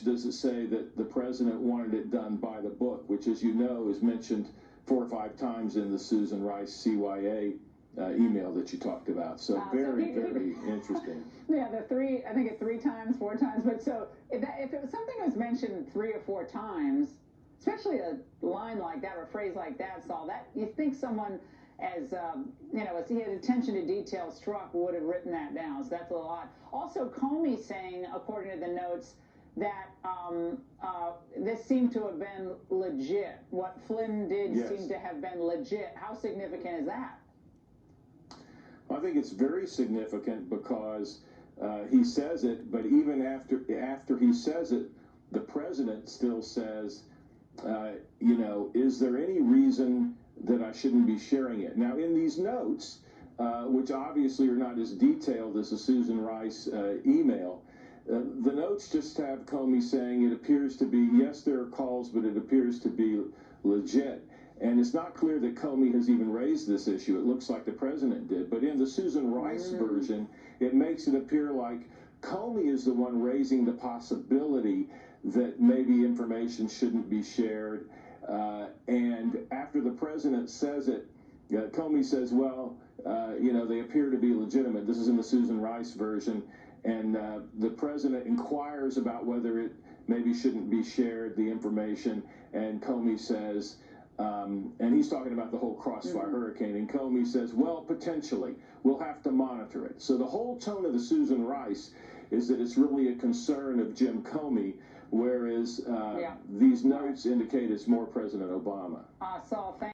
Does it say that the president wanted it done by the book, which, as you know, is mentioned 4 or 5 times in the Susan Rice CYA email that you talked about. So very interesting. Yeah, I think it's 3 times, 4 times. But so if it was something that was mentioned 3 or 4 times, especially a line like that or a phrase like that, Saul, that you think someone as as he had attention to detail struck would have written that down. So that's a lot. Also, Comey saying, according to the notes, that this seemed to have been legit. What Flynn did seemed to have been legit. How significant is that? I think it's very significant because he says it, but even after he says it, the president still says, is there any reason that I shouldn't be sharing it? Now, in these notes, which obviously are not as detailed as the Susan Rice email, the notes just have Comey saying it appears to be, yes, there are calls, but it appears to be legit. And it's not clear that Comey has even raised this issue. It looks like the president did. But in the Susan Rice version, it makes it appear like Comey is the one raising the possibility that maybe information shouldn't be shared. And after the president says it, Comey says, well, they appear to be legitimate. This is in the Susan Rice version. And the president inquires about whether it maybe shouldn't be shared, the information. And Comey says, and he's talking about the whole Crossfire hurricane. And Comey says, well, potentially. We'll have to monitor it. So the whole tone of the Susan Rice is that it's really a concern of Jim Comey, whereas these notes indicate it's more President Obama. Saul, thank